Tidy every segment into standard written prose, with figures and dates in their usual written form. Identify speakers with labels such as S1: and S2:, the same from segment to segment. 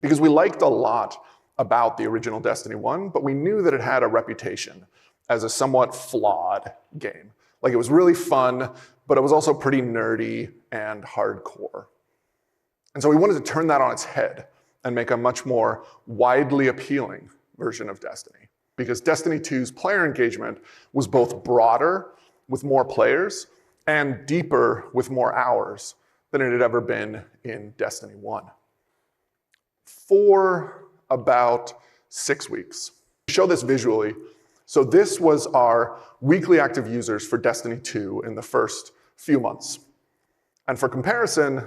S1: because we liked a lot about the original Destiny 1, but we knew that it had a reputation as a somewhat flawed game. Like, it was really fun, but it was also pretty nerdy and hardcore. And so we wanted to turn that on its head and make a much more widely appealing version of Destiny. Because Destiny 2's player engagement was both broader with more players and deeper with more hours than it had ever been in Destiny 1. For about 6 weeks. To show this visually, so this was our weekly active users for Destiny 2 in the first few months. And for comparison,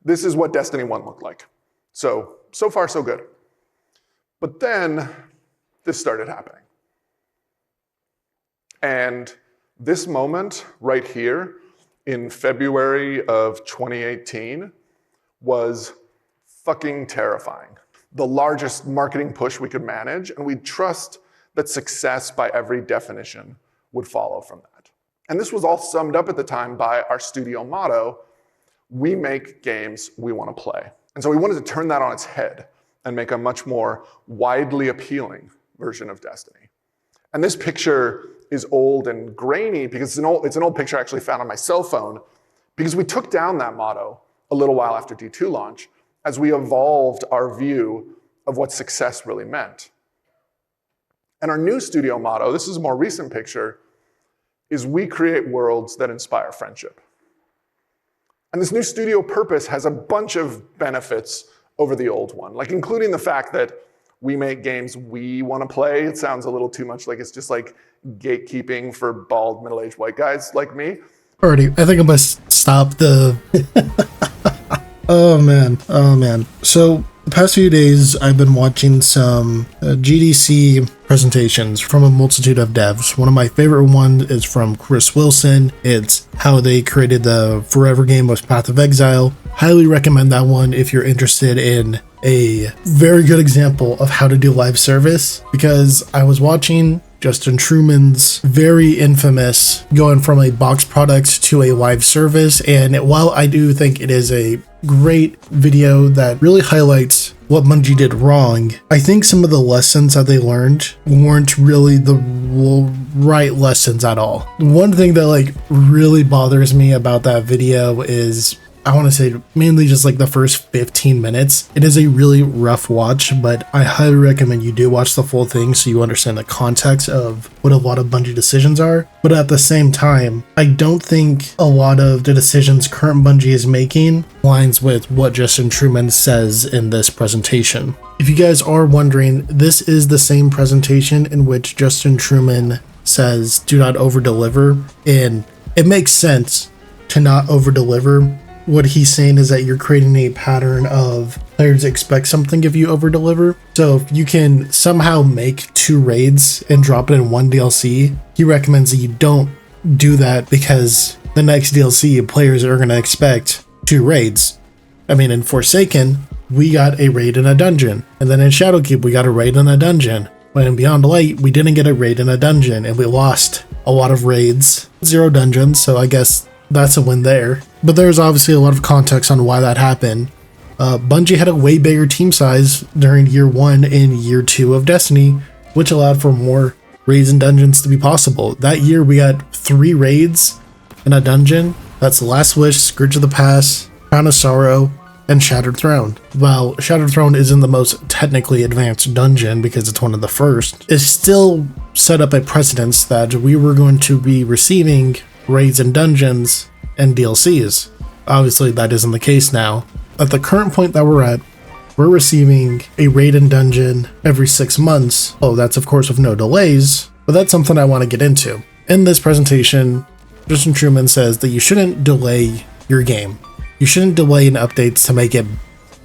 S1: this is what Destiny 1 looked like. So far, so good. But then this started happening. And this moment right here in February of 2018 was fucking terrifying. The largest marketing push we could manage, and we'd trust that success by every definition would follow from that. And this was all summed up at the time by our studio motto: we make games we want to play. And so we wanted to turn that on its head and make a much more widely appealing version of Destiny. And this picture is old and grainy because it's an old picture I actually found on my cell phone, because we took down that motto a little while after D2 launch as we evolved our view of what success really meant. And our new studio motto, this is a more recent picture, is we create worlds that inspire friendship. And this new studio purpose has a bunch of benefits over the old one, like including the fact that we make games we want to play. It sounds a little too much like it's just like gatekeeping for bald middle-aged white guys like me.
S2: Already, I think I must stop the... Oh man. So the past few days, I've been watching some GDC presentations from a multitude of devs. One of my favorite ones is from Chris Wilson. It's how they created the forever game with Path of Exile. Highly recommend that one if you're interested in a very good example of how to do live service, because I was watching Justin Truman's very infamous going from a box product to a live service, and while I do think it is a great video that really highlights what Bungie did wrong, I think some of the lessons that they learned weren't really the right lessons at all. One thing that really bothers me about that video is, I want to say, mainly just the first 15 minutes. It is a really rough watch, but I highly recommend you do watch the full thing so you understand the context of what a lot of Bungie decisions are. But at the same time, I don't think a lot of the decisions current Bungie is making aligns with what Justin Truman says in this presentation. If you guys are wondering, this is the same presentation in which Justin Truman says, do not over-deliver, and it makes sense to not over-deliver. What he's saying is that you're creating a pattern of players expect something if you over-deliver. So if you can somehow make 2 raids and drop it in 1 DLC, he recommends that you don't do that, because the next DLC players are going to expect 2 raids. I mean, in Forsaken, we got a raid in a dungeon. And then in Shadowkeep, we got a raid in a dungeon. But in Beyond Light, we didn't get a raid in a dungeon, and we lost a lot of raids. 0 dungeons, so I guess that's a win there. But there's obviously a lot of context on why that happened. Bungie had a way bigger team size during year 1 and year 2 of Destiny, which allowed for more raids and dungeons to be possible. That year we got 3 raids in a dungeon. That's Last Wish, Scourge of the Past, Crown of Sorrow, and Shattered Throne. While Shattered Throne isn't the most technically advanced dungeon because it's one of the first, it still set up a precedence that we were going to be receiving raids and dungeons and DLCs. Obviously that isn't the case now. At the current point that we're at, we're receiving a raid and dungeon every 6 months. Oh, that's of course with no delays, but that's something I want to get into. In this presentation, Justin Truman says that you shouldn't delay your game. You shouldn't delay in updates to make it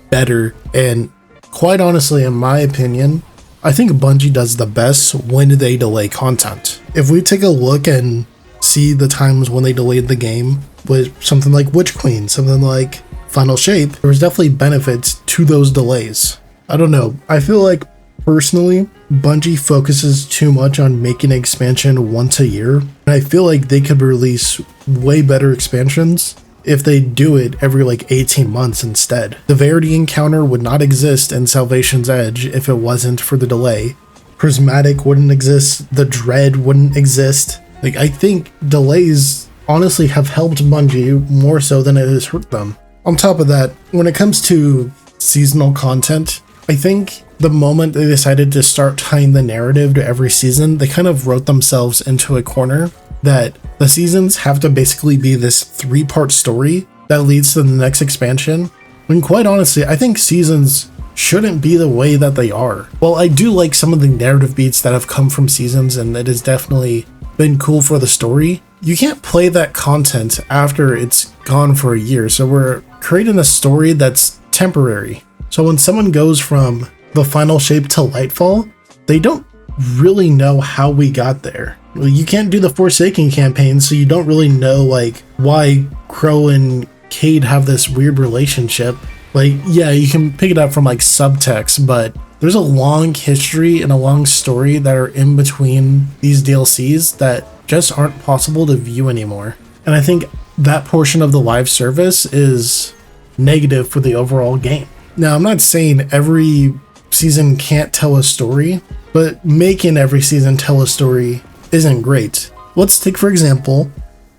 S2: better, and quite honestly, in my opinion, I think Bungie does the best when they delay content. If we take a look and see the times when they delayed the game with something like Witch Queen, something like Final Shape, there was definitely benefits to those delays. I don't know. I feel like personally, Bungie focuses too much on making an expansion once a year, and I feel like they could release way better expansions if they do it every like 18 months instead. The Verity encounter would not exist in Salvation's Edge if it wasn't for the delay. Prismatic wouldn't exist, the Dread wouldn't exist. Like, I think delays honestly have helped Bungie more so than it has hurt them. On top of that, when it comes to seasonal content, I think the moment they decided to start tying the narrative to every season, they kind of wrote themselves into a corner that the seasons have to basically be this 3-part story that leads to the next expansion. When quite honestly, I think seasons shouldn't be the way that they are. Well, I do like some of the narrative beats that have come from seasons, and it has definitely been cool for the story. You can't play that content after it's gone for a year, so we're creating a story that's temporary. So when someone goes from the final shape to Lightfall, they don't really know how we got there. Well, you can't do the Forsaken campaign, so you don't really know like why Crow and Cade have this weird relationship. Like, yeah, you can pick it up from like subtext, but there's a long history and a long story that are in between these DLCs that just aren't possible to view anymore. And I think that portion of the live service is negative for the overall game. Now, I'm not saying every season can't tell a story, but making every season tell a story isn't great. Let's take, for example,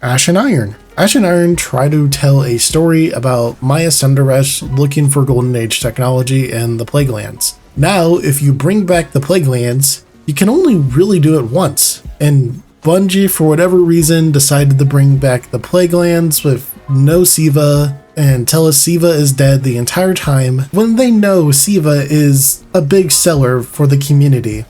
S2: Ash and Iron. Ash and Iron try to tell a story about Maya Sundaresh looking for Golden Age technology and the Plague Lands. Now, if you bring back the Plague Lands, you can only really do it once. And Bungie, for whatever reason, decided to bring back the Plague Lands with no Siva and tell us Siva is dead the entire time when they know Siva is a big seller for the community.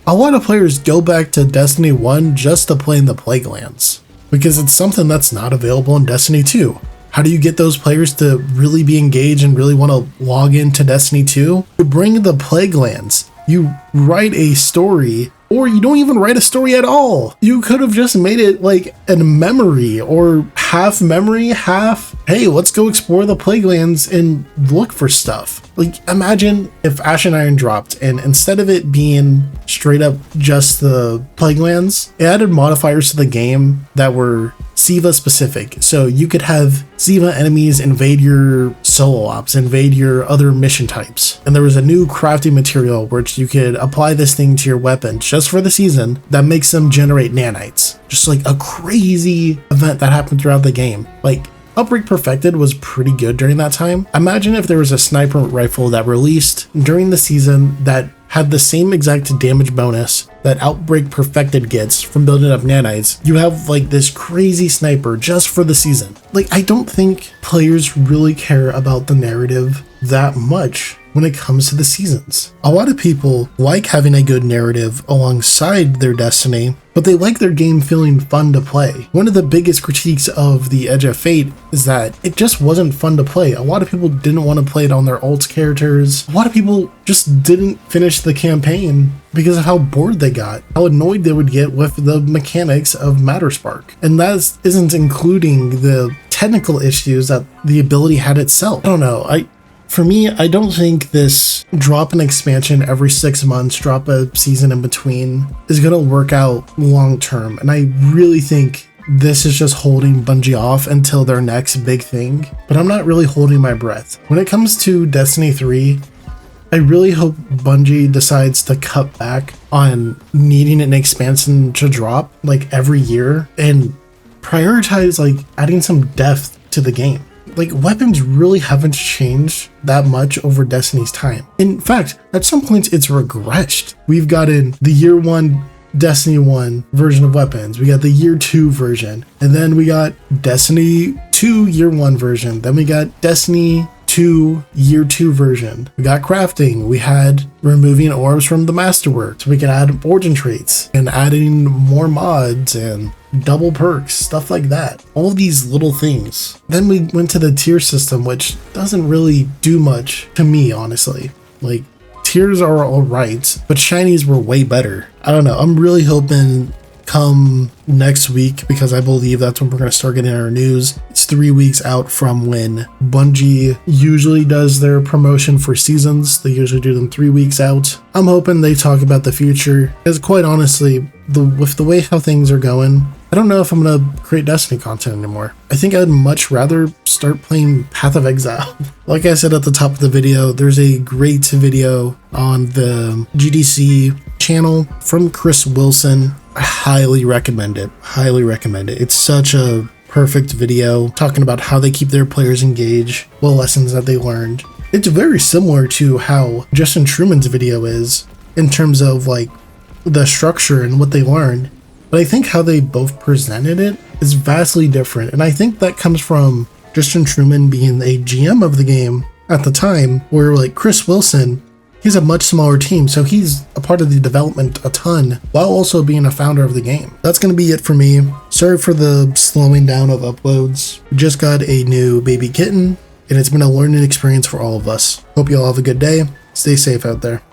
S2: A lot of players go back to Destiny 1 just to play in the Plague Lands, because it's something that's not available in Destiny 2. How do you get those players to really be engaged and really want to log into Destiny 2? You bring the Plague Lands. You write a story, or you don't even write a story at all. You could have just made it like a memory, or half memory, half, hey, let's go explore the Plague Lands and look for stuff. Like, imagine if Ash and Iron dropped, and instead of it being straight up just the Plague Lands, it added modifiers to the game that were Siva specific. So you could have Siva enemies invade your solo ops, invade your other mission types. And there was a new crafting material which you could apply this thing to your weapons just for the season that makes them generate nanites. Just like a crazy event that happened throughout the game. Like, Outbreak Perfected was pretty good during that time. Imagine if there was a sniper rifle that released during the season that had the same exact damage bonus that Outbreak Perfected gets from building up nanites. You have like this crazy sniper just for the season. Like, I don't think players really care about the narrative that much when it comes to the seasons. A lot of people like having a good narrative alongside their Destiny, but they like their game feeling fun to play. One of the biggest critiques of the Edge of Fate is that it just wasn't fun to play. A lot of people didn't want to play it on their alt characters. A lot of people just didn't finish the campaign because of how bored they got, how annoyed they would get with the mechanics of Matterspark. And that isn't including the technical issues that the ability had itself. I don't know, for me, I don't think this drop an expansion every 6 months, drop a season in between is going to work out long term. And I really think this is just holding Bungie off until their next big thing. But I'm not really holding my breath. When it comes to Destiny 3, I really hope Bungie decides to cut back on needing an expansion to drop like every year and prioritize like adding some depth to the game. Like, weapons really haven't changed that much over Destiny's time. In fact, at some points it's regressed. We've gotten the year 1 Destiny 1 version of weapons, we got the year 2 version, and then we got Destiny 2 year 1 version, then we got Destiny 2 year 2 version. We got crafting, we had removing orbs from the masterwork so we can add origin traits and adding more mods and double perks, stuff like that. All these little things. Then we went to the tier system, which doesn't really do much to me, honestly. Like, tiers are alright, but shinies were way better. I don't know, I'm really hoping come next week, because I believe that's when we're going to start getting our news. It's 3 weeks out from when Bungie usually does their promotion for seasons. They usually do them 3 weeks out. I'm hoping they talk about the future, because quite honestly, with the way how things are going, I don't know if I'm going to create Destiny content anymore. I think I'd much rather start playing Path of Exile. Like I said at the top of the video, there's a great video on the GDC channel from Chris Wilson. I highly recommend it. Highly recommend it. It's such a perfect video talking about how they keep their players engaged, what lessons that they learned. It's very similar to how Justin Truman's video is in terms of like the structure and what they learned. But I think how they both presented it is vastly different. And I think that comes from Justin Truman being a GM of the game at the time, where like Chris Wilson, he's a much smaller team, so he's a part of the development a ton, while also being a founder of the game. That's going to be it for me. Sorry for the slowing down of uploads. We just got a new baby kitten, and it's been a learning experience for all of us. Hope you all have a good day. Stay safe out there.